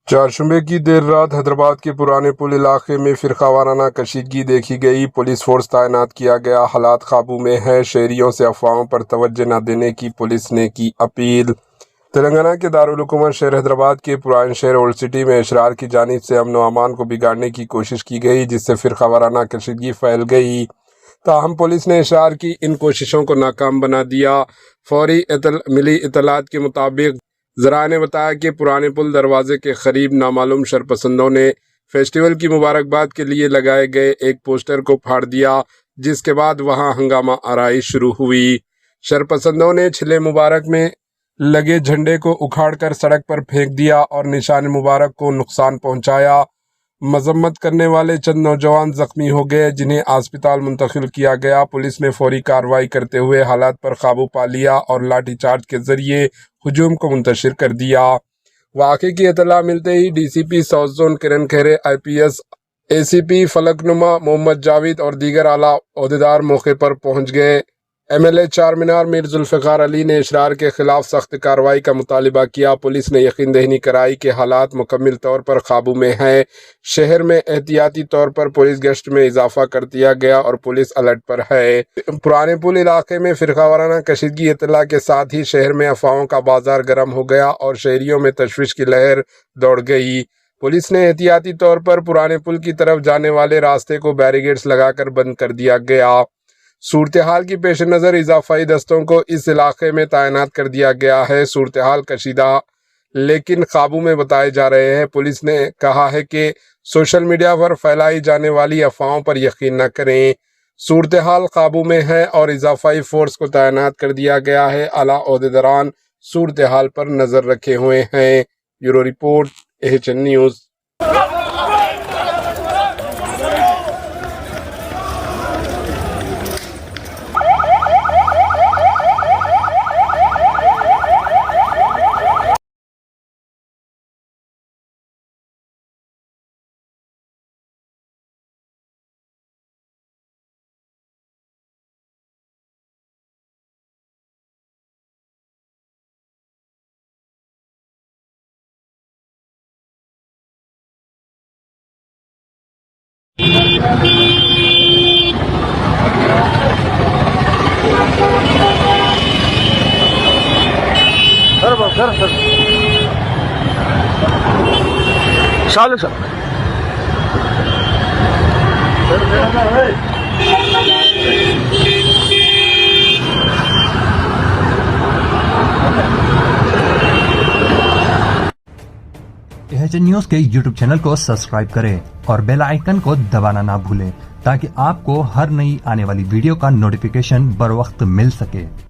چہارشنبے کی دیر رات حیدرآباد کے پرانے پل علاقے میں فرقہ وارانہ کشیدگی دیکھی گئی۔ پولیس فورس تعینات کیا گیا، حالات قابو میں ہیں۔ شہریوں سے افواہوں پر توجہ نہ دینے کی پولیس نے کی اپیل۔ تلنگانہ کے دارالحکومت شہر حیدرآباد کے پران شہر اولڈ سٹی میں اشرار کی جانب سے امن و امان کو بگاڑنے کی کوشش کی گئی، جس سے فرقہ وارانہ کشیدگی پھیل گئی۔ تاہم پولیس نے اشرار کی ان کوششوں کو ناکام بنا دیا۔ فوری ملی اطلاعات کے مطابق ذرائع نے بتایا کہ پرانے پل دروازے کے قریب نامعلوم شرپسندوں نے فیسٹیول کی مبارکباد کے لیے لگائے گئے ایک پوسٹر کو پھاڑ دیا، جس کے بعد وہاں ہنگامہ آرائی شروع ہوئی۔ شرپسندوں نے چھلے مبارک میں لگے جھنڈے کو اکھاڑ کر سڑک پر پھینک دیا اور نشان مبارک کو نقصان پہنچایا۔ مذمت کرنے والے چند نوجوان زخمی ہو گئے، جنہیں اسپتال منتقل کیا گیا۔ پولیس نے فوری کارروائی کرتے ہوئے حالات پر قابو پا لیا اور لاٹھی چارج کے ذریعے ہجوم کو منتشر کر دیا۔ واقعے کی اطلاع ملتے ہی ڈی سی پی ساؤتھ زون کرن کھیرے، آئی پی ایس اے سی پی فلک نما محمد جاوید اور دیگر اعلیٰ عہدیدار موقع پر پہنچ گئے۔ ایم ایل اے چار مینار میر ذوالفقار علی نے اشرار کے خلاف سخت کارروائی کا مطالبہ کیا۔ پولیس نے یقین دہانی کرائی کہ حالات مکمل طور پر قابو میں ہیں۔ شہر میں احتیاطی طور پر پولیس گشت میں اضافہ کر دیا گیا اور پولیس الرٹ پر ہے۔ پرانے پل علاقے میں فرقہ وارانہ کشیدگی اطلاع کے ساتھ ہی شہر میں افواہوں کا بازار گرم ہو گیا اور شہریوں میں تشویش کی لہر دوڑ گئی۔ پولیس نے احتیاطی طور پر پرانے پل کی طرف جانے والے راستے کو بیریگیڈز لگا کر بند کر دیا گیا۔ صورتحال کی پیش نظر اضافی دستوں کو اس علاقے میں تعینات کر دیا گیا ہے۔ صورتحال کشیدہ لیکن قابو میں بتائے جا رہے ہیں۔ پولیس نے کہا ہے کہ سوشل میڈیا پر پھیلائی جانے والی افواہوں پر یقین نہ کریں۔ صورتحال قابو میں ہے اور اضافی فورس کو تعینات کر دیا گیا ہے۔ اعلیٰ عہدیداران صورتحال پر نظر رکھے ہوئے ہیں۔ Bureau report AHN news. AHN news کے YouTube چینل کو سبسکرائب کریں اور بیل آئیکن کو دبانا نہ بھولیں تاکہ آپ کو ہر نئی آنے والی ویڈیو کا نوٹیفیکیشن بر وقت مل سکے۔